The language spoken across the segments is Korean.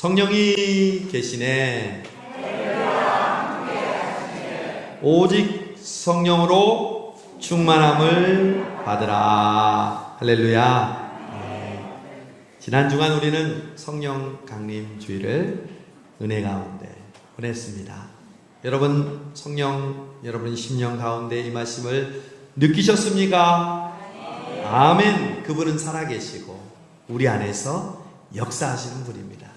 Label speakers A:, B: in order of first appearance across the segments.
A: 성령이 계시네. 오직 성령으로 충만함을 받으라. 할렐루야. 지난 주간 우리는 성령 강림 주일을 은혜 가운데 보냈습니다. 여러분, 성령 여러분 심령 가운데 임하심을 느끼셨습니까? 아멘. 그분은 살아계시고 우리 안에서 역사하시는 분입니다.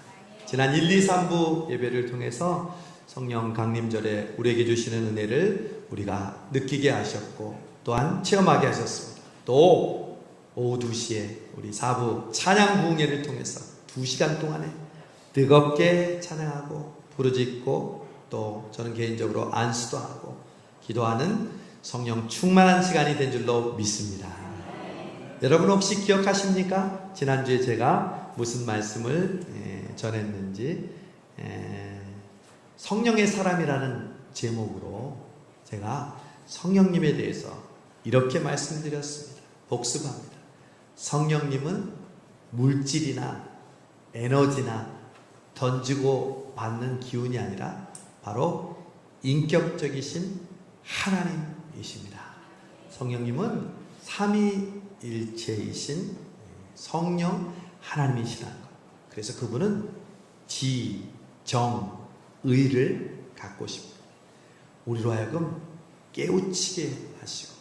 A: 지난 1, 2, 3부 예배를 통해서 성령 강림절에 우리에게 주시는 은혜를 우리가 느끼게 하셨고 또한 체험하게 하셨습니다. 또 오후 2시에 우리 4부 찬양 부흥회를 통해서 2시간 동안에 뜨겁게 찬양하고 부르짖고 또 저는 개인적으로 안수도 하고 기도하는 성령 충만한 시간이 된 줄로 믿습니다. 여러분 혹시 기억하십니까? 지난주에 제가 무슨 말씀을 전했는지. 성령의 사람이라는 제목으로 제가 성령님에 대해서 이렇게 말씀드렸습니다. 복습합니다. 성령님은 물질이나 에너지나 던지고 받는 기운이 아니라 바로 인격적이신 하나님이십니다. 성령님은 삼위일체이신 성령 하나님이시라는 것. 그래서 그분은 지, 정, 의를 갖고 싶습니다. 우리로 하여금 깨우치게 하시고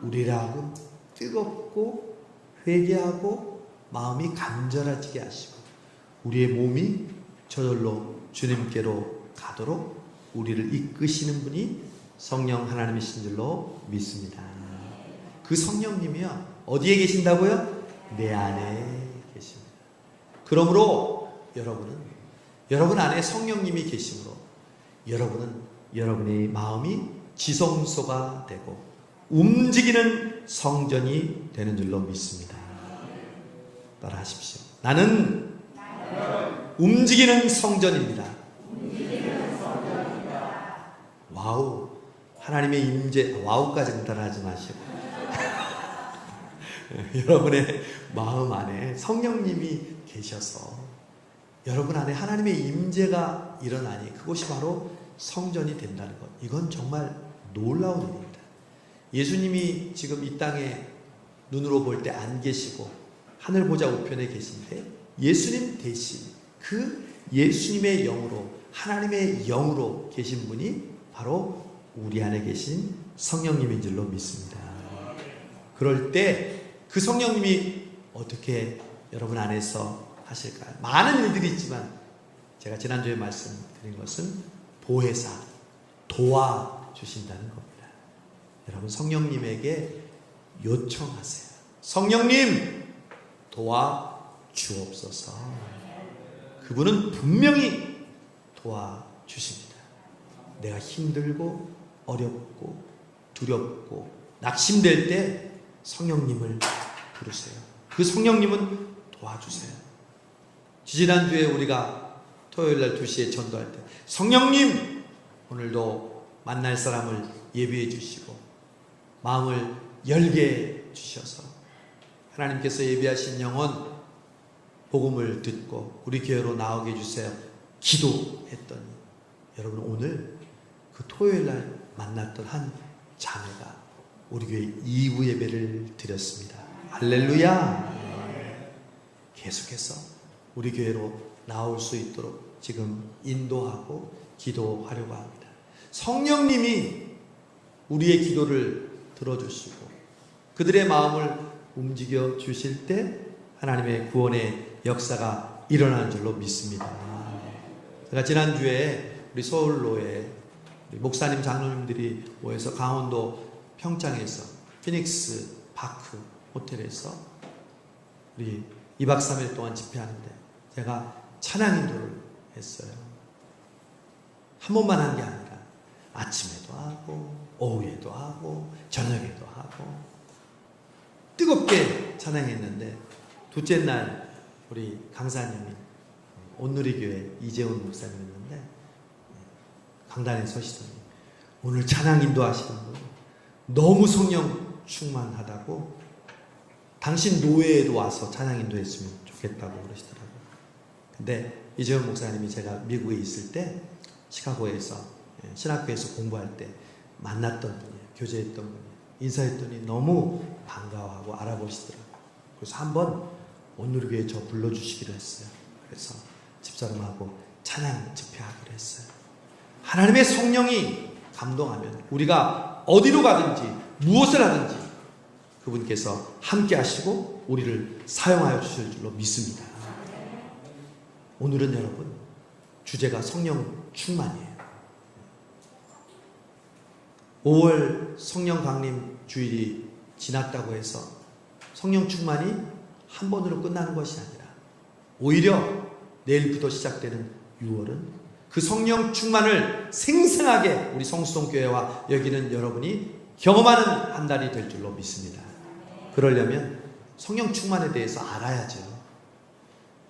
A: 우리로 하여금 뜨겁고 회개하고 마음이 간절해지게 하시고 우리의 몸이 저절로 주님께로 가도록 우리를 이끄시는 분이 성령 하나님이신 줄로 믿습니다. 그 성령님이요 어디에 계신다고요? 내 안에 계십니다. 그러므로 여러분 안에 성령님이 계심으로 여러분은 여러분의 마음이 지성소가 되고 움직이는 성전이 되는 줄로 믿습니다. 따라하십시오. 나는 움직이는 성전입니다. 와우. 하나님의 임재, 와우까지는 따라하지 마시고 여러분의 마음 안에 성령님이 계셔서 여러분 안에 하나님의 임재가 일어나니 그곳이 바로 성전이 된다는 것. 이건 정말 놀라운 일입니다. 예수님이 지금 이 땅에 눈으로 볼 때 안 계시고 하늘 보좌 우편에 계신데 예수님 대신 그 예수님의 영으로 하나님의 영으로 계신 분이 바로 우리 안에 계신 성령님인 줄로 믿습니다. 그럴 때 그 성령님이 어떻게 여러분 안에서 하실까요? 많은 일들이 있지만 제가 지난주에 말씀드린 것은 보혜사, 도와주신다는 겁니다. 여러분 성령님에게 요청하세요. 성령님 도와주옵소서. 그분은 분명히 도와주십니다. 내가 힘들고 어렵고 두렵고 낙심될 때 성령님을 부르세요. 그 성령님은 도와주세요. 지지난주에 우리가 토요일날 2시에 전도할 때 성령님 오늘도 만날 사람을 예비해 주시고 마음을 열게 주셔서 하나님께서 예비하신 영혼 복음을 듣고 우리 교회로 나오게 해주세요. 기도했더니 여러분 오늘 그 토요일날 만났던 한 자매가 우리 교회 2부 예배를 드렸습니다. 할렐루야. 계속해서 우리 교회로 나올 수 있도록 지금 인도하고 기도하려고 합니다. 성령님이 우리의 기도를 들어주시고 그들의 마음을 움직여 주실 때 하나님의 구원의 역사가 일어나는 줄로 믿습니다. 제가 지난주에 우리 서울로에 우리 목사님 장로님들이 모여서 강원도 평창에서 피닉스 파크 호텔에서 우리 2박 3일 동안 집회하는데 제가 찬양 인도를 했어요. 한 번만 한 게 아니라 아침에도 하고 오후에도 하고 저녁에도 하고 뜨겁게 찬양했는데 둘째 날 우리 강사님이 온누리교회 이재훈 목사님이었는데 강단에 서시더니 오늘 찬양 인도하시는 분 너무 성령 충만하다고 당신 노예에도 와서 찬양 인도했으면 좋겠다고 그러시더라고요. 근데 이재훈 목사님이 제가 미국에 있을 때 시카고에서 신학교에서 공부할 때 만났던 분이에요. 교제했던 분이에요. 인사했더니 너무 반가워하고 알아보시더라고요. 그래서 한번 온누리교회에 저 불러주시기로 했어요. 그래서 집사람하고 찬양 집회하기로 했어요. 하나님의 성령이 감동하면 우리가 어디로 가든지 무엇을 하든지 그분께서 함께 하시고 우리를 사용하여 주실 줄로 믿습니다. 오늘은 여러분 주제가 성령 충만이에요. 5월 성령 강림 주일이 지났다고 해서 성령 충만이 한 번으로 끝나는 것이 아니라 오히려 내일부터 시작되는 6월은 그 성령 충만을 생생하게 우리 성수동교회와 여기는 여러분이 경험하는 한 달이 될 줄로 믿습니다. 그러려면 성령 충만에 대해서 알아야죠.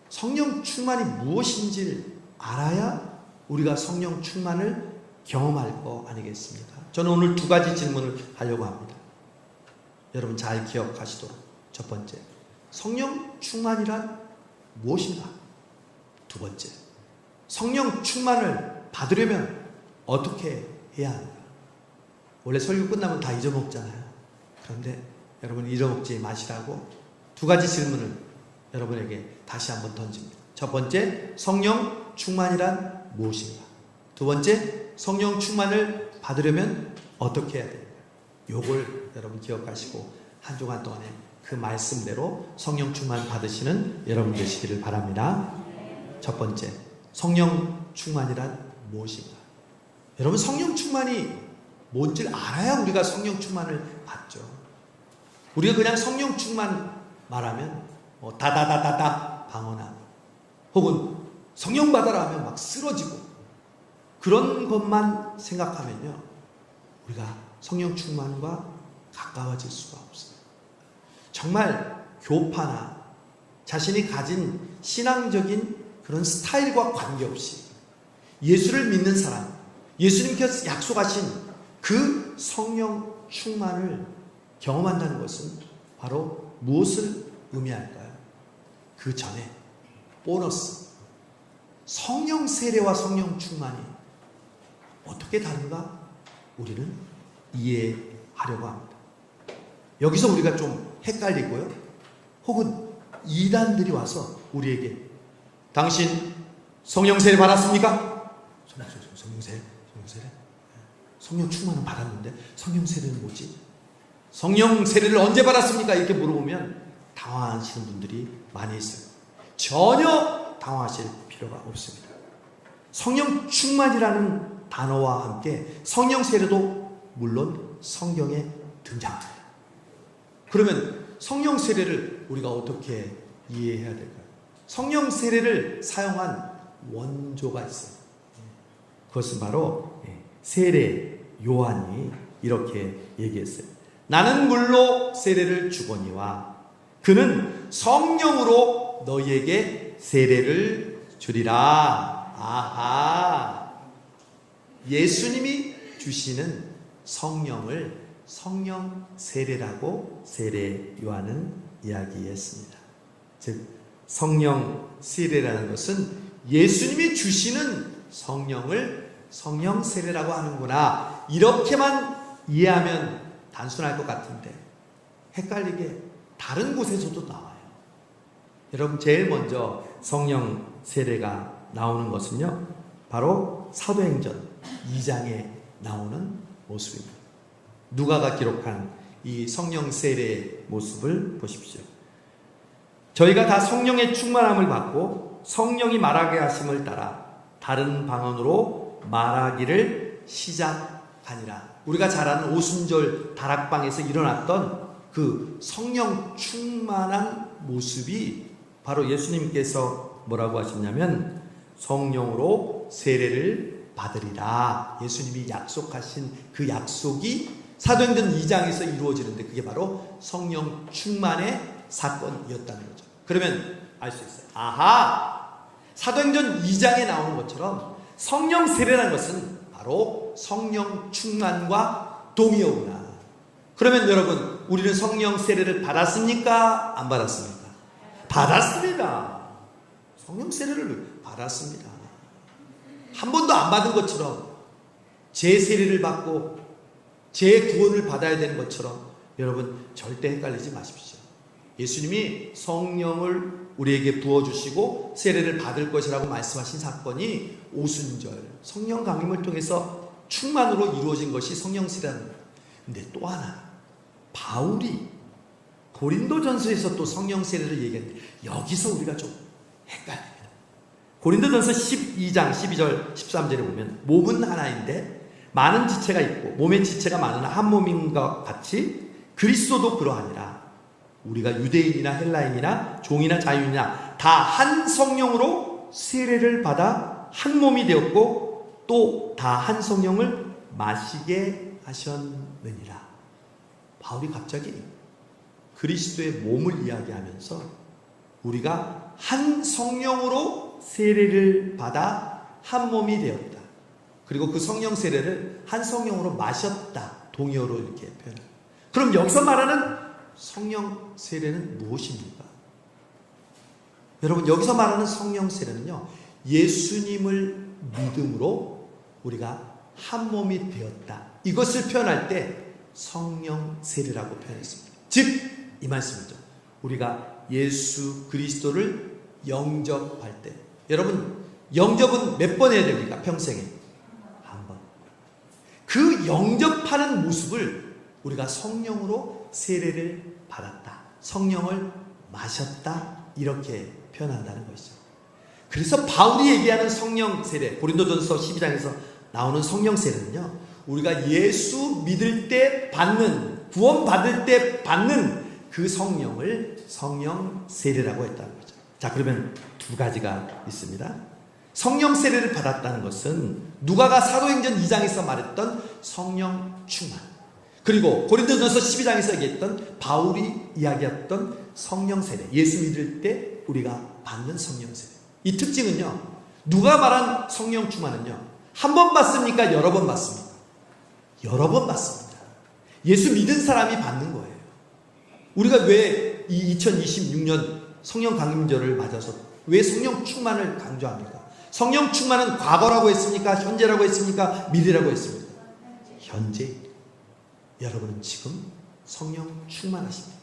A: 성령 충만이 무엇인지를 알아야 우리가 성령 충만을 경험할 거 아니겠습니까? 저는 오늘 두 가지 질문을 하려고 합니다. 여러분 잘 기억하시도록. 첫 번째, 성령 충만이란 무엇인가? 두 번째, 성령 충만을 받으려면 어떻게 해야 하는가? 원래 설교 끝나면 다 잊어먹잖아요. 그런데 여러분 잊어먹지 마시라고 두 가지 질문을 여러분에게 다시 한번 던집니다. 첫 번째, 성령 충만이란 무엇인가? 두 번째, 성령 충만을 받으려면 어떻게 해야 됩니까? 요걸 여러분 기억하시고 한 주간 동안에 그 말씀대로 성령 충만 받으시는 여러분 되시기를 바랍니다. 첫 번째, 성령 충만이란 무엇인가? 여러분 성령 충만이 뭔지를 알아야 우리가 성령 충만을 받죠. 우리가 그냥 성령 충만 말하면 다다다다다 방언하고 혹은 성령 받아라 하면 막 쓰러지고 그런 것만 생각하면요 우리가 성령 충만과 가까워질 수가 없어요. 정말 교파나 자신이 가진 신앙적인 그런 스타일과 관계없이 예수를 믿는 사람, 예수님께서 약속하신 그 성령 충만을 경험한다는 것은 바로 무엇을 의미할까요? 그 전에 보너스, 성령 세례와 성령 충만이 어떻게 다른가 우리는 이해하려고 합니다. 여기서 우리가 좀 헷갈리고요. 혹은 이단들이 와서 우리에게 당신 성령 세례 받았습니까? 성령 세례? 성령 충만은 받았는데 성령 세례는 뭐지? 성령 세례를 언제 받았습니까? 이렇게 물어보면 당황하시는 분들이 많이 있어요. 전혀 당황하실 필요가 없습니다. 성령 충만이라는 단어와 함께 성령 세례도 물론 성경에 등장합니다. 그러면 성령 세례를 우리가 어떻게 이해해야 될까요? 성령 세례를 사용한 원조가 있어요. 그것은 바로 세례 요한이 이렇게 얘기했어요. 나는 물로 세례를 주거니와 그는 성령으로 너희에게 세례를 주리라. 아하, 예수님이 주시는 성령을 성령 세례라고 세례 요한은 이야기했습니다. 즉 성령 세례라는 것은 예수님이 주시는 성령을 성령 세례라고 하는구나, 이렇게만 이해하면 단순할 것 같은데 헷갈리게 다른 곳에서도 나와요. 여러분 제일 먼저 성령 세례가 나오는 것은요 바로 사도행전 2장에 나오는 모습입니다. 누가가 기록한 이 성령 세례의 모습을 보십시오. 저희가 다 성령의 충만함을 받고 성령이 말하게 하심을 따라 다른 방언으로 말하기를 시작하니라. 우리가 잘 아는 오순절 다락방에서 일어났던 그 성령 충만한 모습이 바로 예수님께서 뭐라고 하셨냐면 성령으로 세례를 받으리라. 예수님이 약속하신 그 약속이 사도행전 2장에서 이루어지는데 그게 바로 성령 충만의 사건이었다는 거죠. 그러면 알 수 있어요. 아하! 사도행전 2장에 나오는 것처럼 성령 세례라는 것은 바로 성령 충만과 동의어구나. 그러면 여러분 우리는 성령 세례를 받았습니까? 안 받았습니까? 받았습니다. 성령 세례를 받았습니다. 한 번도 안 받은 것처럼 제 세례를 받고 제 구원을 받아야 되는 것처럼 여러분 절대 헷갈리지 마십시오. 예수님이 성령을 우리에게 부어주시고 세례를 받을 것이라고 말씀하신 사건이 오순절 성령 강림을 통해서 충만으로 이루어진 것이 성령 세례라는 거예요. 근데 또 하나 바울이 고린도전서에서 또 성령 세례를 얘기했는데 여기서 우리가 좀 헷갈립니다. 고린도전서 12장 12절 13절에 보면 몸은 하나인데 많은 지체가 있고 몸의 지체가 많으나 한 몸인 것 같이 그리스도도 그러하니라. 우리가 유대인이나 헬라인이나 종이나 자유인이나 다 한 성령으로 세례를 받아 한 몸이 되었고 또 다 한 성령을 마시게 하셨느니라. 바울이 갑자기 그리스도의 몸을 이야기하면서 우리가 한 성령으로 세례를 받아 한 몸이 되었다. 그리고 그 성령 세례를 한 성령으로 마셨다. 동의어로 이렇게 표현합니다. 그럼 여기서 말하는 성령 세례는 무엇입니까? 여러분 여기서 말하는 성령 세례는요, 예수님을 믿음으로 우리가 한 몸이 되었다. 이것을 표현할 때 성령 세례라고 표현했습니다. 즉 이 말씀이죠. 우리가 예수 그리스도를 영접할 때, 여러분 영접은 몇 번 해야 됩니까? 평생에 한 번. 그 영접하는 모습을 우리가 성령으로 세례를 받았다, 성령을 마셨다, 이렇게 표현한다는 것이죠. 그래서 바울이 얘기하는 성령 세례, 고린도전서 12장에서 나오는 성령 세례는요, 우리가 예수 믿을 때 받는, 구원 받을 때 받는 그 성령을 성령 세례라고 했다는 거죠. 자, 그러면 두 가지가 있습니다. 성령 세례를 받았다는 것은 누가가 사도행전 2장에서 말했던 성령 충만, 그리고 고린도전서 12장에서 얘기했던 바울이 이야기했던 성령 세례, 예수 믿을 때 우리가 받는 성령 세례. 이 특징은요, 누가 말한 성령 충만은요, 한 번 받습니까? 여러 번 받습니까? 여러 번 받습니다. 예수 믿은 사람이 받는 거예요. 우리가 왜 이 2026년 성령 강림절을 맞아서 왜 성령 충만을 강조합니까? 성령 충만은 과거라고 했습니까? 현재라고 했습니까? 미래라고 했습니까? 현재. 여러분은 지금 성령 충만하십니다.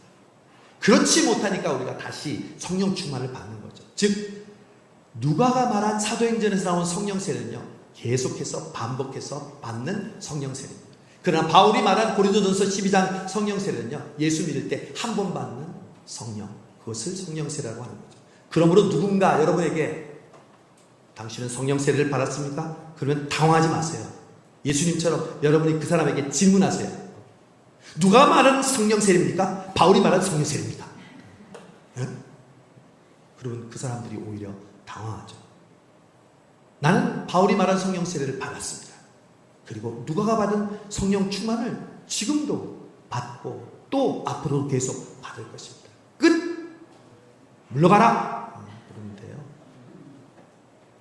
A: 그렇지 못하니까 우리가 다시 성령 충만을 받는 거죠. 즉 누가가 말한 사도행전에서 나온 성령 세례는요, 계속해서 반복해서 받는 성령 세례입니다. 그러나 바울이 말한 고린도전서 12장 성령 세례는요, 예수 믿을 때 한 번 받는 성령, 그것을 성령 세례라고 하는 거죠. 그러므로 누군가 여러분에게 당신은 성령 세례를 받았습니까? 그러면 당황하지 마세요. 예수님처럼 여러분이 그 사람에게 질문하세요. 누가 말하는 성령 세례입니까? 바울이 말하는 성령 세례입니까? 응? 그러면 그 사람들이 오히려 당황하죠. 나는 바울이 말한 성령 세례를 받았습니다. 그리고 누가가 받은 성령 충만을 지금도 받고 또 앞으로도 계속 받을 것입니다. 끝! 물러가라! 그러면 돼요.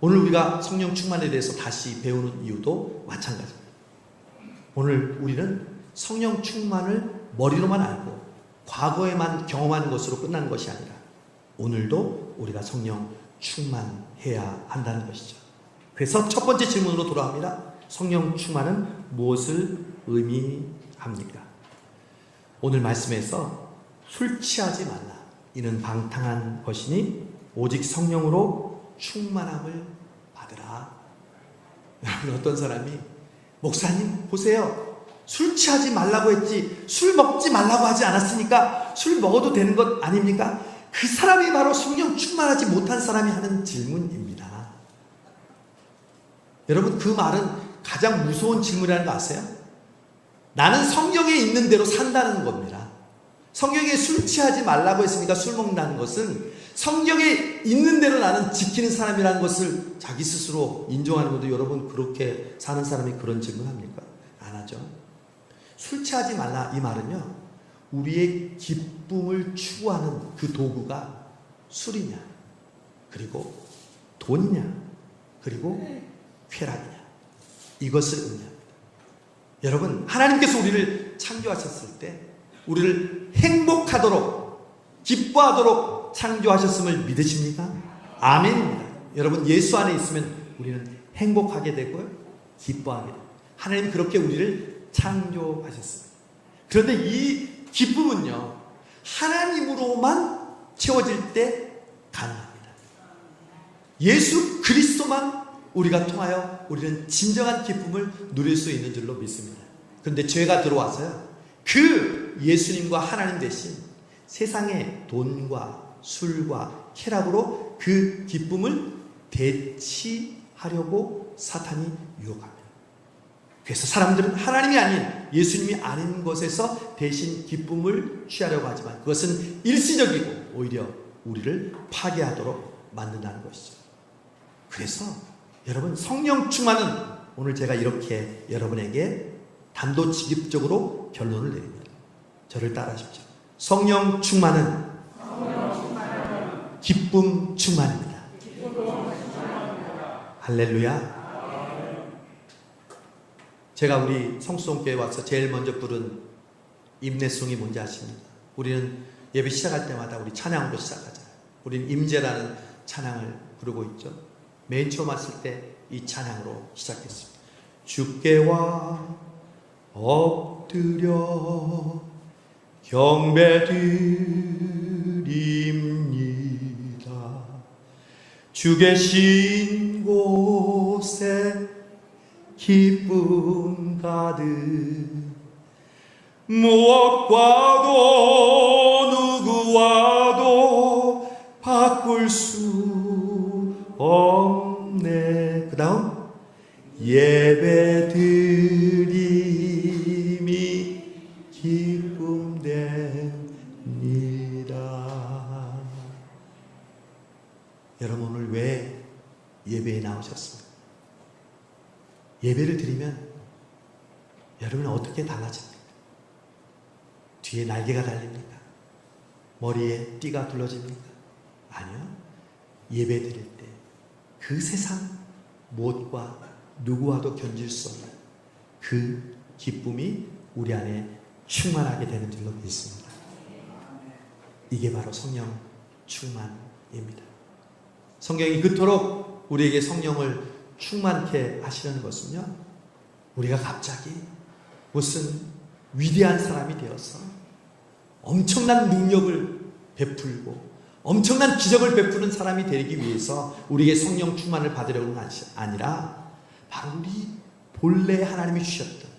A: 오늘 우리가 성령 충만에 대해서 다시 배우는 이유도 마찬가지입니다. 오늘 우리는 성령 충만을 머리로만 알고 과거에만 경험하는 것으로 끝나는 것이 아니라 오늘도 우리가 성령 충만해야 한다는 것이죠. 그래서 첫 번째 질문으로 돌아갑니다. 성령 충만은 무엇을 의미합니까? 오늘 말씀에서 술 취하지 말라, 이는 방탕한 것이니 오직 성령으로 충만함을 받으라. 어떤 사람이 목사님 보세요, 술 취하지 말라고 했지 술 먹지 말라고 하지 않았으니까 술 먹어도 되는 것 아닙니까? 그 사람이 바로 성령 충만하지 못한 사람이 하는 질문입니다. 여러분 그 말은 가장 무서운 질문이라는 거 아세요? 나는 성령에 있는 대로 산다는 겁니다. 성령에 술 취하지 말라고 했으니까 술 먹는다는 것은 성령에 있는 대로 나는 지키는 사람이라는 것을 자기 스스로 인정하는 것도, 여러분 그렇게 사는 사람이 그런 질문합니까? 안 하죠. 술 취하지 말라 이 말은요, 우리의 기쁨을 추구하는 그 도구가 술이냐, 그리고 돈이냐, 그리고 쾌락이냐, 이것을 의미합니다. 여러분 하나님께서 우리를 창조하셨을 때 우리를 행복하도록 기뻐하도록 창조하셨음을 믿으십니까? 아멘입니다. 여러분, 예수 안에 있으면 우리는 행복하게 되고요, 기뻐하게 됩니다. 하나님 그렇게 우리를 창조하셨습니다. 그런데 이 기쁨은요, 하나님으로만 채워질 때 가능합니다. 예수 그리스도만 우리가 통하여 우리는 진정한 기쁨을 누릴 수 있는 줄로 믿습니다. 그런데 죄가 들어와서요, 그 예수님과 하나님 대신 세상의 돈과 술과 쾌락으로 그 기쁨을 대치하려고 사탄이 유혹합니다. 그래서 사람들은 하나님이 아닌, 예수님이 아닌 것에서 대신 기쁨을 취하려고 하지만 그것은 일시적이고 오히려 우리를 파괴하도록 만든다는 것이죠. 그래서 여러분, 성령 충만은 오늘 제가 이렇게 여러분에게 단도직입적으로 결론을 내립니다. 저를 따라하십시오. 성령 충만은 기쁨 충만입니다. 할렐루야. 제가 우리 성수동교회 와서 제일 먼저 부른 임내송이 뭔지 아십니까? 우리는 예배 시작할 때마다 우리 찬양으로 시작하잖아요. 우리는 임재라는 찬양을 부르고 있죠. 맨 처음 왔을 때 이 찬양으로 시작했습니다. 주께와 엎드려 경배드립니다. 주 계신 곳에 기쁨 가득, 무엇과도 누구와도 바꿀 수 없네. 그 다음, 예배 드림이 기쁨 됩니다. 여러분, 오늘 왜 예배에 나오셨습니까? 예배를 드리면 여러분은 어떻게 달라집니까? 뒤에 날개가 달립니까? 머리에 띠가 둘러집니까? 아니요. 예배 드릴 때 그 세상 무엇과 누구와도 견질 수 없는 그 기쁨이 우리 안에 충만하게 되는 줄로 믿습니다. 이게 바로 성령 충만입니다. 성경이 그토록 우리에게 성령을 충만케 하시는 것은요, 우리가 갑자기 무슨 위대한 사람이 되어서 엄청난 능력을 베풀고 엄청난 기적을 베푸는 사람이 되기 위해서 우리에게 성령 충만을 받으려는 것이 아니라 바로 우리 본래 하나님이 주셨던,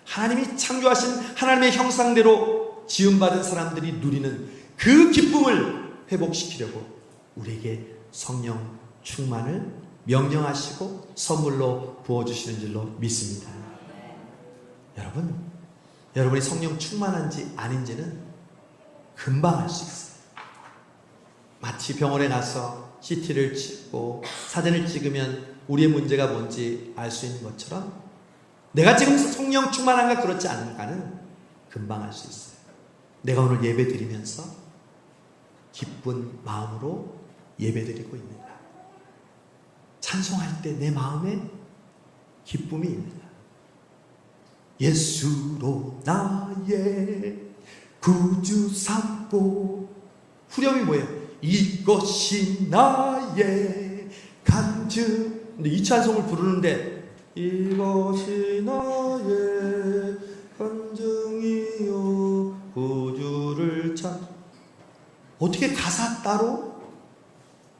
A: 하나님이 창조하신 하나님의 형상대로 지음받은 사람들이 누리는 그 기쁨을 회복시키려고 우리에게 성령 충만을 명령하시고 선물로 부어주시는 줄로 믿습니다. 여러분, 여러분이 성령 충만한지 아닌지는 금방 알 수 있어요. 마치 병원에 가서 CT를 찍고 사진을 찍으면 우리의 문제가 뭔지 알 수 있는 것처럼 내가 지금 성령 충만한가 그렇지 않은가는 금방 알 수 있어요. 내가 오늘 예배 드리면서 기쁜 마음으로 예배 드리고 있는가? 찬송할 때 내 마음에 기쁨이 있는가? 예수로 나의 구주 삼고, 후렴이 뭐예요? 이것이 나의 간증. 근데 이 찬송을 부르는데 이것이 나의 간증이요 구주를 찾, 어떻게 가사 따로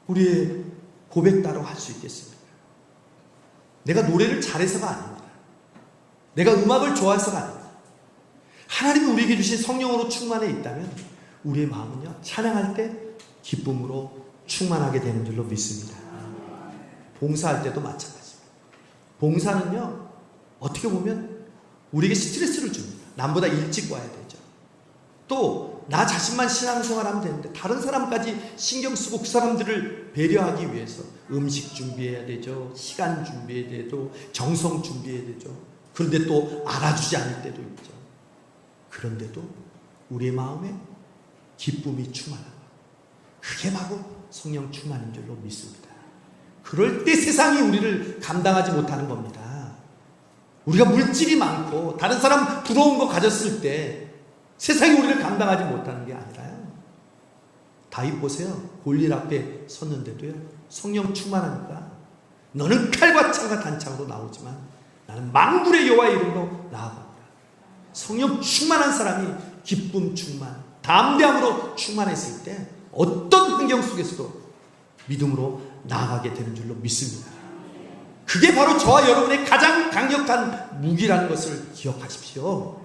A: 우리의 고백 따로 할 수 있겠습니까? 내가 노래를 잘해서가 아닙니다. 내가 음악을 좋아해서가 아닙니다. 하나님이 우리에게 주신 성령으로 충만해 있다면 우리의 마음은요, 찬양할 때 기쁨으로 충만하게 되는 줄로 믿습니다. 봉사할 때도 마찬가지입니다. 봉사는요, 어떻게 보면 우리에게 스트레스를 줍니다. 남보다 일찍 와야 되죠. 또 나 자신만 신앙생활하면 되는데 다른 사람까지 신경 쓰고 그 사람들을 배려하기 위해서 음식 준비해야 되죠. 시간 준비해야 되죠. 정성 준비해야 되죠. 그런데 또 알아주지 않을 때도 있죠. 그런데도 우리의 마음에 기쁨이 충만하고, 그게 바로 성령 충만인 줄로 믿습니다. 그럴 때 세상이 우리를 감당하지 못하는 겁니다. 우리가 물질이 많고 다른 사람 부러운 거 가졌을 때 세상이 우리를 감당하지 못하는 게 아니라요. 다윗 보세요. 골리앗 앞에 섰는데도요, 성령 충만하니까 너는 칼과 창과 단창으로 나오지만 나는 만군의 여호와의 이름으로 나아간다. 성령 충만한 사람이 기쁨 충만, 담대함으로 충만했을 때 어떤 환경 속에서도 믿음으로 나아가게 되는 줄로 믿습니다. 그게 바로 저와 여러분의 가장 강력한 무기라는 것을 기억하십시오.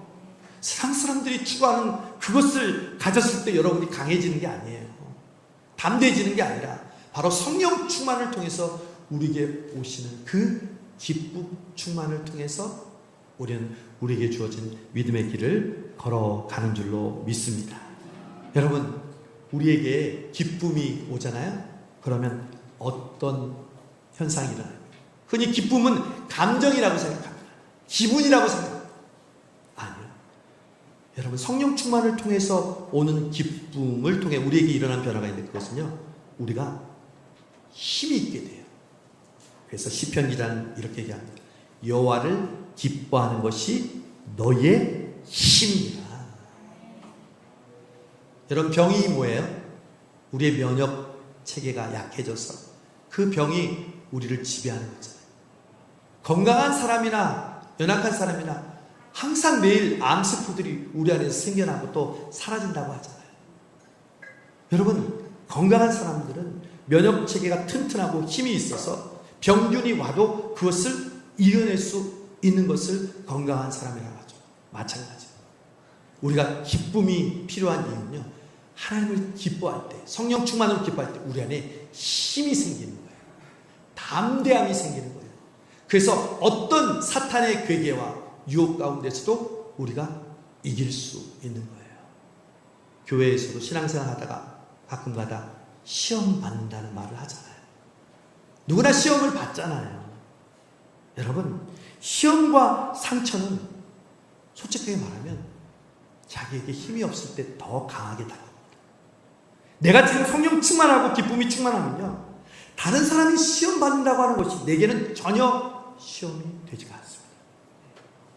A: 세상 사람들이 추구하는 그것을 가졌을 때 여러분이 강해지는 게 아니에요. 담대해지는 게 아니라 바로 성령 충만을 통해서 우리에게 오시는 그 기쁨 충만을 통해서 우리는 우리에게 주어진 믿음의 길을 걸어가는 줄로 믿습니다. 여러분, 우리에게 기쁨이 오잖아요. 그러면 어떤 현상이 일어나요? 흔히 기쁨은 감정이라고 생각합니다. 기분이라고 생각합니다. 아니요. 여러분, 성령 충만을 통해서 오는 기쁨을 통해 우리에게 일어난 변화가 있는데 그것은요, 우리가 힘이 있게 돼요. 그래서 시편 기자는 이렇게 얘기합니다. 여호와를 기뻐하는 것이 너의 힘이라. 여러분, 병이 뭐예요? 우리의 면역 체계가 약해져서 그 병이 우리를 지배하는 거잖아요. 건강한 사람이나 연약한 사람이나 항상 매일 암세포들이 우리 안에서 생겨나고 또 사라진다고 하잖아요. 여러분, 건강한 사람들은 면역 체계가 튼튼하고 힘이 있어서 병균이 와도 그것을 이겨낼 수 있는 것을 건강한 사람이라고 하죠. 마찬가지로 우리가 기쁨이 필요한 이유는요, 하나님을 기뻐할 때, 성령 충만으로 기뻐할 때 우리 안에 힘이 생기는 거예요. 담대함이 생기는 거예요. 그래서 어떤 사탄의 괴계와 유혹 가운데서도 우리가 이길 수 있는 거예요. 교회에서도 신앙생활 하다가 가끔가다 시험 받는다는 말을 하잖아요. 누구나 시험을 받잖아요. 여러분, 시험과 상처는 솔직하게 말하면 자기에게 힘이 없을 때 더 강하게 다가옵니다. 내가 지금 성령 충만하고 기쁨이 충만하면요, 다른 사람이 시험 받는다고 하는 것이 내게는 전혀 시험이 되지가 않습니다.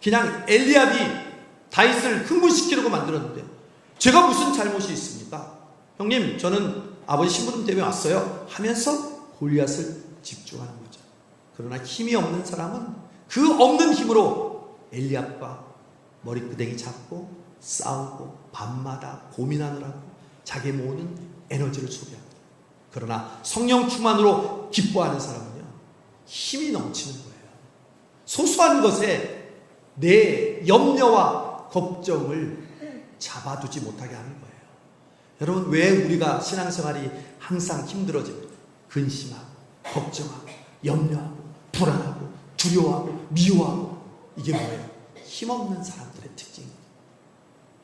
A: 그냥 엘리압이 다윗을 흥분시키려고 만들었는데 제가 무슨 잘못이 있습니까? 형님, 저는 아버지 심부름 때문에 왔어요 하면서 골리앗을 집중하는 거죠. 그러나 힘이 없는 사람은 그 없는 힘으로 엘리압과 머리끄댕이 잡고 싸우고 밤마다 고민하느라고 자기 모으는 에너지를 소비합니다. 그러나 성령 충만으로 기뻐하는 사람은요, 힘이 넘치는 거예요. 소소한 것에 내 염려와 걱정을 잡아두지 못하게 하는 거예요. 여러분, 왜 우리가 신앙생활이 항상 힘들어집니까? 근심하고 걱정하고 염려하고 불안하고 두려워하고 미워하고, 이게 뭐예요? 힘없는 사람들의 특징입니다.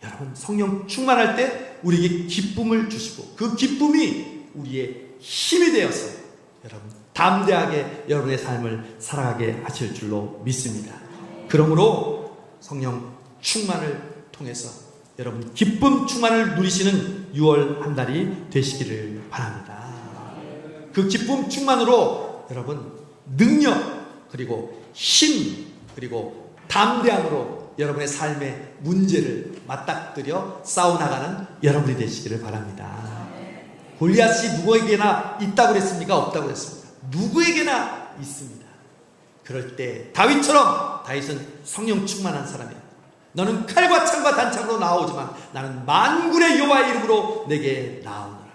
A: 여러분, 성령 충만할 때 우리에게 기쁨을 주시고 그 기쁨이 우리의 힘이 되어서 여러분 담대하게 여러분의 삶을 살아가게 하실 줄로 믿습니다. 그러므로 성령 충만을 통해서 여러분 기쁨 충만을 누리시는 6월 한 달이 되시기를 바랍니다. 그 기쁨 충만으로 여러분 능력, 그리고 힘, 그리고 담대함으로 여러분의 삶의 문제를 맞닥뜨려 싸워나가는 여러분이 되시기를 바랍니다. 골리앗이 누구에게나 있다고 그랬습니까? 없다고 그랬습니까? 누구에게나 있습니다. 그럴 때 다윗은 성령 충만한 사람이야. 너는 칼과 창과 단창으로 나오지만 나는 만군의 여호와의 이름으로 내게 나오노라.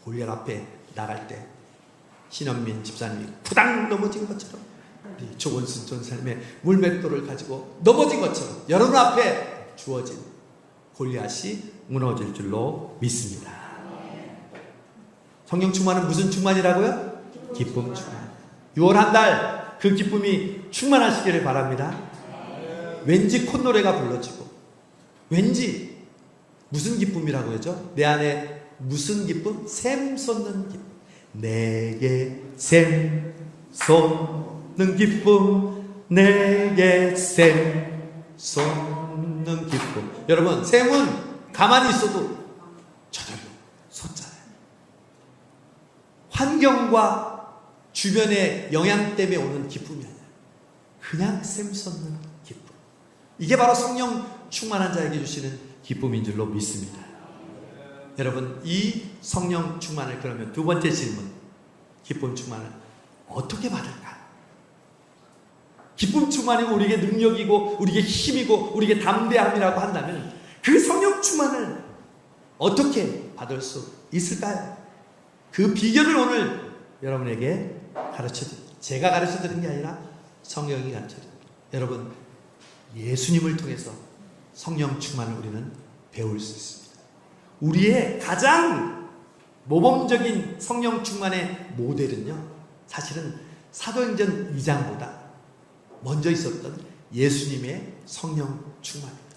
A: 골리앗 앞에 나갈 때 신현민 집사님이 부당 넘어진 것처럼, 우리 조원순 전사님의 물맷돌을 가지고 넘어진 것처럼 여러분 앞에 주어진 골리앗이 무너질 줄로 믿습니다. 성령 충만은 무슨 충만이라고요? 기쁨 충만. 6월 한 달 그 기쁨이 충만하시기를 바랍니다. 왠지 콧노래가 불러지고, 왠지 무슨 기쁨이라고 하죠? 내 안에 무슨 기쁨? 샘솟는 기쁨. 내게 샘솟는 기쁨, 내게 샘솟는 기쁨. 여러분, 샘은 가만히 있어도 저절로 솟잖아요. 환경과 주변의 영향 때문에 오는 기쁨이 아니라 그냥 샘솟는 기쁨. 이게 바로 성령 충만한 자에게 주시는 기쁨인 줄로 믿습니다. 여러분, 이 성령 충만을, 그러면 두 번째 질문, 기쁨 충만을 어떻게 받을까? 기쁨 충만이 우리에게 능력이고 우리에게 힘이고 우리에게 담대함이라고 한다면 그 성령 충만을 어떻게 받을 수 있을까요? 그 비결을 오늘 여러분에게 가르쳐드립니다. 제가 가르쳐드린 게 아니라 성령이 가르쳐드립니다. 여러분, 예수님을 통해서 성령 충만을 우리는 배울 수 있습니다. 우리의 가장 모범적인 성령 충만의 모델은요, 사실은 사도행전 2장보다 먼저 있었던 예수님의 성령 충만입니다.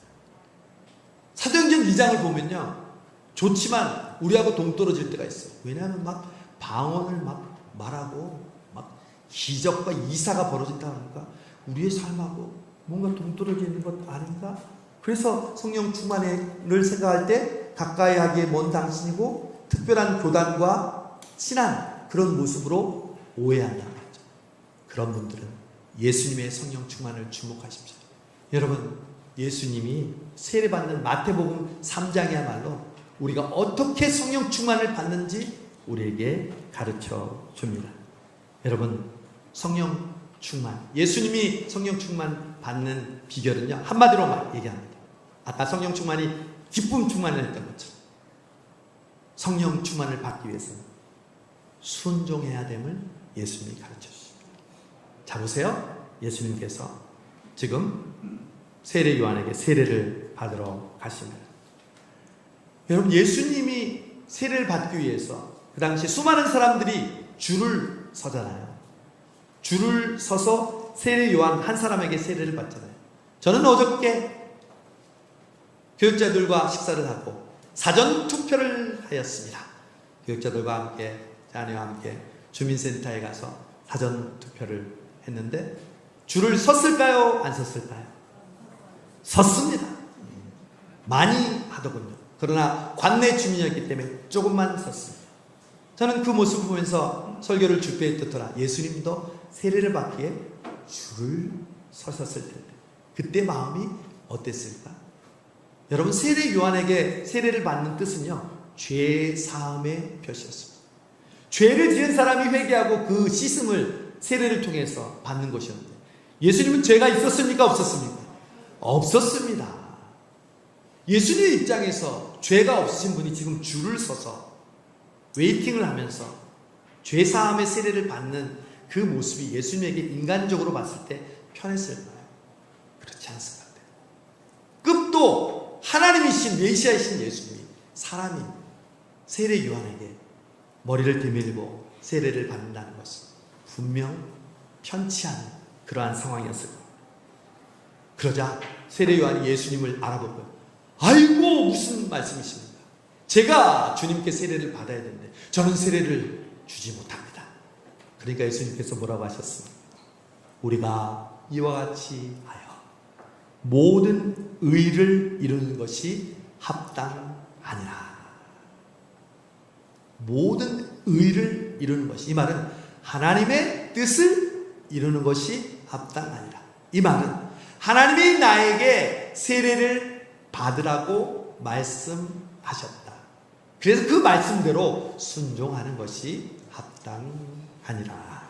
A: 사도행전 2장을 보면요, 좋지만 우리하고 동떨어질 때가 있어요. 왜냐하면 막 방언을 막 말하고 막 기적과 이사가 벌어진다 하니까 우리의 삶하고 뭔가 동떨어지는 것 아닌가? 그래서 성령 충만을 생각할 때 가까이 하기에 먼 당신이고 특별한 교단과 친한 그런 모습으로 오해한다는 거죠. 그런 분들은 예수님의 성령 충만을 주목하십시오. 여러분, 예수님이 세례받는 마태복음 3장이야말로 우리가 어떻게 성령 충만을 받는지 우리에게 가르쳐 줍니다. 여러분, 성령 충만, 예수님이 성령 충만 받는 비결은요, 한마디로 막 얘기합니다. 아까 성령 충만이 기쁨 충만을 했던 것처럼 성령 충만을 받기 위해서는 순종해야 됨을 예수님이 가르쳐 주십니다. 자, 보세요. 예수님께서 지금 세례 요한에게 세례를 받으러 가십니다. 여러분, 예수님이 세례를 받기 위해서 그 당시 수많은 사람들이 줄을 서잖아요. 줄을 서서 세례 요한 한 사람에게 세례를 받잖아요. 저는 어저께 교육자들과 식사를 하고 사전 투표를 하였습니다. 교육자들과 함께, 자녀와 함께 주민센터에 가서 사전 투표를 했는데 줄을 섰을까요? 안 섰을까요? 섰습니다. 많이 하더군요. 그러나 관내 주민이었기 때문에 조금만 섰습니다. 저는 그 모습을 보면서 설교를 준비했더라. 예수님도 세례를 받기에 줄을 서셨을 텐데 그때 마음이 어땠을까? 여러분, 세례 요한에게 세례를 받는 뜻은요, 죄 사함의 표시였습니다. 죄를 지은 사람이 회개하고 그 씻음을 세례를 통해서 받는 것이었는데 예수님은 죄가 있었습니까? 없었습니까? 없었습니다. 예수님의 입장에서 죄가 없으신 분이 지금 줄을 서서 웨이팅을 하면서 죄 사함의 세례를 받는 그 모습이 예수님에게 인간적으로 봤을 때 편했을까요? 그렇지 않습니다. 끝도 하나님이신 메시아이신 예수님이 사람이 세례 요한에게 머리를 되밀고 세례를 받는다는 것은 분명 편치 않은 그러한 상황이었을 겁니다. 그러자 세례 요한이 예수님을 알아보고, 아이고, 무슨 말씀이십니까? 제가 주님께 세례를 받아야 되는데 저는 세례를 주지 못합니다. 그러니까 예수님께서 뭐라고 하셨습니까? 우리가 이와 같이 하여 모든 의를 이루는 것이 합당하니라. 모든 의를 이루는 것이, 이 말은 하나님의 뜻을 이루는 것이 합당하니라. 이 말은 하나님이 나에게 세례를 받으라고 말씀하셨다. 그래서 그 말씀대로 순종하는 것이 합당하니라.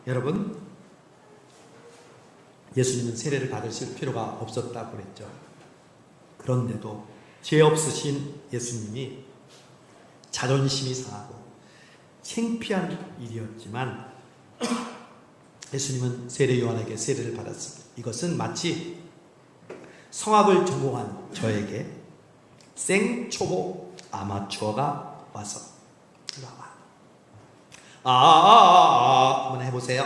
A: 여러분, 예수님은 세례를 받으실 필요가 없었다고 그랬죠. 그런데도 죄 없으신 예수님이 자존심이 상하고 창피한 일이었지만 예수님은 세례 요한에게 세례를 받았습니다. 이것은 마치 성악을 전공한 저에게 생초보 아마추어가 와서 한번 해보세요.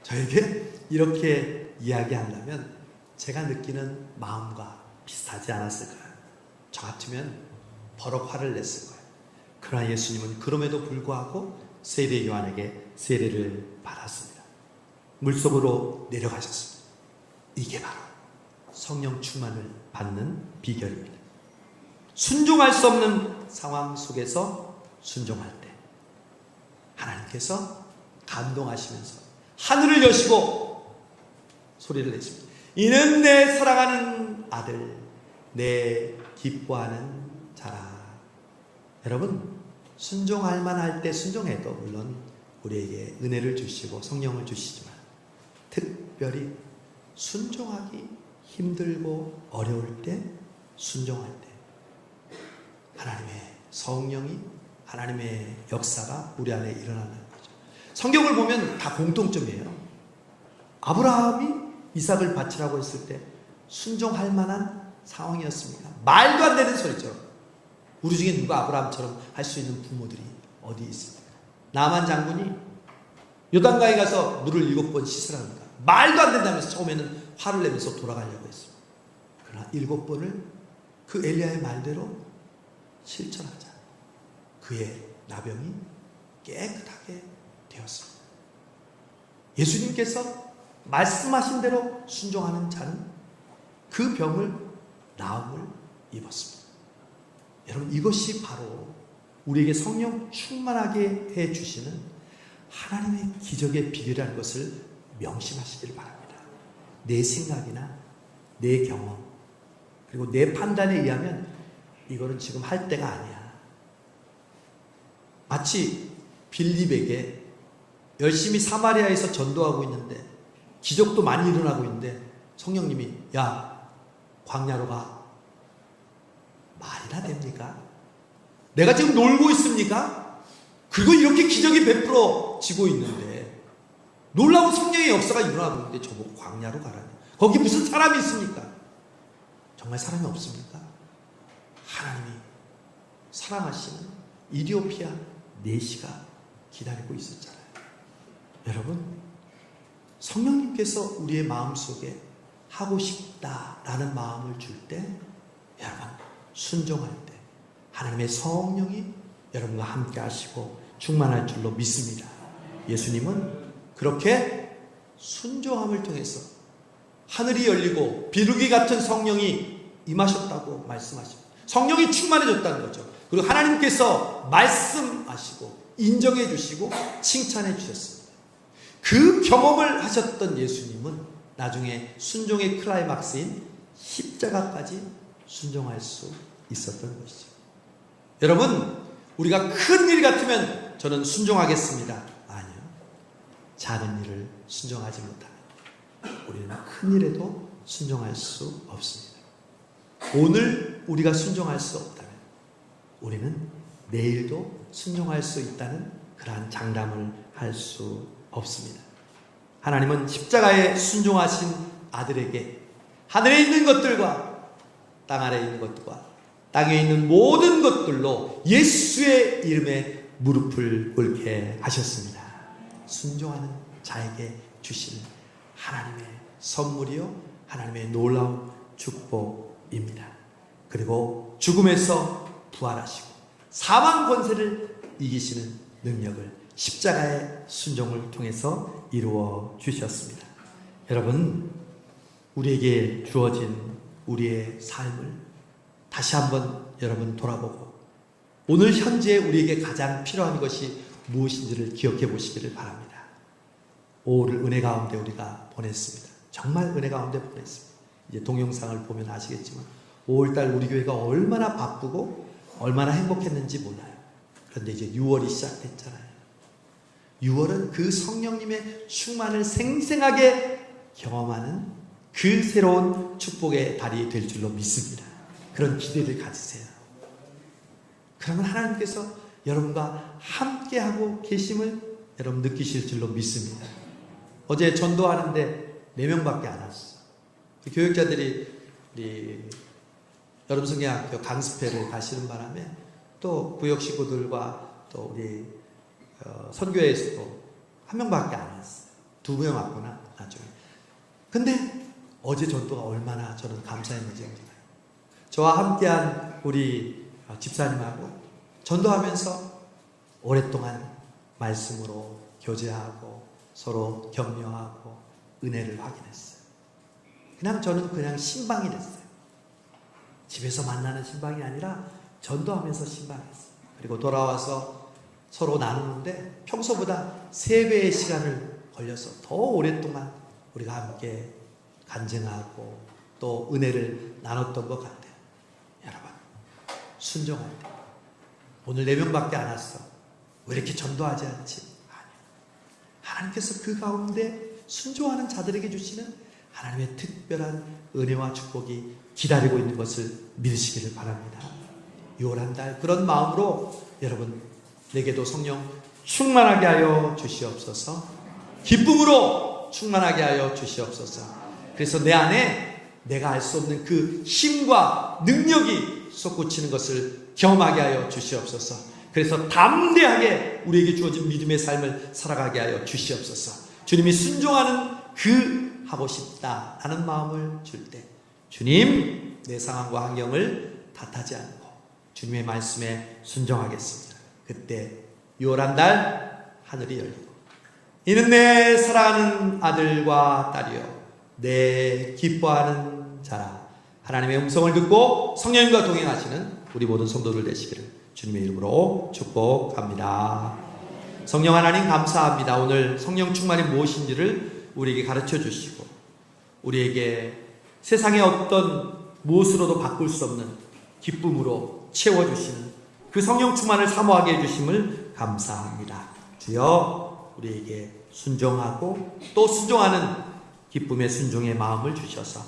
A: 저에게 이렇게 이야기한다면 제가 느끼는 마음과 비슷하지 않았을까요? 저 같으면 버럭 화를 냈을 거예요. 그러나 예수님은 그럼에도 불구하고 세례 요한에게 세례를 받았습니다. 물속으로 내려가셨습니다. 이게 바로 성령 충만을 받는 비결입니다. 순종할 수 없는 상황 속에서 순종할 때 하나님께서 감동하시면서 하늘을 여시고 소리를 내십니다. 이는 내 사랑하는 아들, 내 기뻐하는 자라. 여러분, 순종할 만할 때 순종해도 물론 우리에게 은혜를 주시고 성령을 주시지만 특별히 순종하기 힘들고 어려울 때 순종할 때 하나님의 성령이 하나님의 역사가 우리 안에 일어나는 거죠. 성경을 보면 다 공통점이에요. 아브라함이 이삭을 바치라고 했을 때 순종할 만한 상황이었습니다. 말도 안 되는 소리죠. 우리 중에 누가 아브라함처럼 할 수 있는 부모들이 어디 있습니까? 나만 장군이 요단강에 가서 물을 7번 씻으랍니다. 말도 안 된다면서 처음에는 화를 내면서 돌아가려고 했습니다. 그러나 7번을 그 엘리야의 말대로 실천하자 그의 나병이 깨끗하게 되었습니다. 예수님께서 말씀하신 대로 순종하는 자는 그 병을 나음을 입었습니다. 여러분, 이것이 바로 우리에게 성령 충만하게 해주시는 하나님의 기적의 비결이라는 것을 명심하시길 바랍니다. 내 생각이나 내 경험 그리고 내 판단에 의하면 이거는 지금 할 때가 아니야. 마치 빌립에게 열심히 사마리아에서 전도하고 있는데 기적도 많이 일어나고 있는데 성령님이 야 광야로 가. 말이나 됩니까? 내가 지금 놀고 있습니까? 그리고 이렇게 기적이 베풀어지고 있는데 놀라운 성령의 역사가 일어나고 있는데 저보고 광야로 가라니. 거기 무슨 사람이 있습니까? 정말 사람이 없습니까? 하나님이 사랑하시는 이디오피아 내시가 기다리고 있었잖아요. 여러분, 성령님께서 우리의 마음속에 하고 싶다라는 마음을 줄 때 여러분 순종할 때 하나님의 성령이 여러분과 함께 하시고 충만할 줄로 믿습니다. 예수님은 그렇게 순종함을 통해서 하늘이 열리고 비둘기 같은 성령이 임하셨다고 말씀하십니다. 성령이 충만해졌다는 거죠. 그리고 하나님께서 말씀하시고 인정해 주시고 칭찬해 주셨습니다. 그 경험을 하셨던 예수님은 나중에 순종의 클라이막스인 십자가까지 순종할 수 있었던 것이죠. 여러분, 우리가 큰 일 같으면 저는 순종하겠습니다. 아니요. 작은 일을 순종하지 못하면 우리는 큰 일에도 순종할 수 없습니다. 오늘 우리가 순종할 수 없다면 우리는 내일도 순종할 수 있다는 그러한 장담을 할 수 없습니다. 하나님은 십자가에 순종하신 아들에게 하늘에 있는 것들과 땅 아래에 있는 것들과 땅에 있는 모든 것들로 예수의 이름에 무릎을 꿇게 하셨습니다. 순종하는 자에게 주시는 하나님의 선물이요 하나님의 놀라운 축복입니다. 그리고 죽음에서 부활하시고 사망 권세를 이기시는 능력을 십자가의 순종을 통해서 이루어 주셨습니다. 여러분, 우리에게 주어진 우리의 삶을 다시 한번 여러분 돌아보고 오늘 현재 우리에게 가장 필요한 것이 무엇인지를 기억해 보시기를 바랍니다. 5월을 은혜 가운데 우리가 보냈습니다. 정말 은혜 가운데 보냈습니다. 이제 동영상을 보면 아시겠지만 5월달 우리 교회가 얼마나 바쁘고 얼마나 행복했는지 몰라요. 그런데 이제 6월이 시작됐잖아요. 6월은 그 성령님의 충만을 생생하게 경험하는 그 새로운 축복의 달이 될 줄로 믿습니다. 그런 기대를 가지세요. 그러면 하나님께서 여러분과 함께하고 계심을 여러분 느끼실 줄로 믿습니다. 어제 전도하는데 4명밖에 안 왔어요. 교육자들이 우리 여름성경학교 강습회를 가시는 바람에 또 구역 식구들과 또 우리 선교회에서도 1명밖에 안 왔어요. 2명 왔구나 나중에. 근데 어제 전도가 얼마나 저는 감사했는지 몰라요. 저와 함께한 우리 집사님하고 전도하면서 오랫동안 말씀으로 교제하고 서로 격려하고 은혜를 확인했어요. 저는 그냥 신방이 됐어요. 집에서 만나는 신방이 아니라 전도하면서 신방했어요. 그리고 돌아와서 서로 나누는데 평소보다 3배의 시간을 걸려서 더 오랫동안 우리가 함께 간증하고 또 은혜를 나눴던 것 같아요. 여러분, 순종할 때 오늘 4명밖에 안 왔어. 왜 이렇게 전도하지 않지? 아니요. 하나님께서 그 가운데 순종하는 자들에게 주시는 하나님의 특별한 은혜와 축복이 기다리고 있는 것을 믿으시기를 바랍니다. 6월 한 달 그런 마음으로 여러분 내게도 성령 충만하게 하여 주시옵소서. 기쁨으로 충만하게 하여 주시옵소서. 그래서 내 안에 내가 알 수 없는 그 힘과 능력이 솟구치는 것을 경험하게 하여 주시옵소서. 그래서 담대하게 우리에게 주어진 믿음의 삶을 살아가게 하여 주시옵소서. 주님이 순종하는 그 하고 싶다 하는 마음을 줄 때 주님 내 상황과 환경을 탓하지 않고 주님의 말씀에 순종하겠습니다. 그때 6월 한 달 하늘이 열리고 이는 내 사랑하는 아들과 딸이요 내 기뻐하는 자라. 하나님의 음성을 듣고 성령님과 동행하시는 우리 모든 성도들 되시기를 주님의 이름으로 축복합니다. 성령 하나님 감사합니다. 오늘 성령 충만이 무엇인지를 우리에게 가르쳐 주시고 우리에게 세상의 어떤 무엇으로도 바꿀 수 없는 기쁨으로 채워주시는 그 성령 충만을 사모하게 해주심을 감사합니다. 주여 우리에게 순종하고 또 순종하는 기쁨의 순종의 마음을 주셔서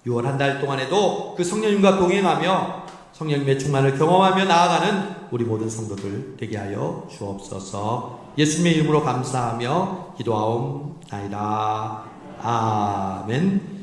A: 6월 한 달 동안에도 그 성령님과 동행하며 성령님의 충만을 경험하며 나아가는 우리 모든 성도들 되게 하여 주옵소서. 예수님의 이름으로 감사하며 기도하옵나이다. 아멘.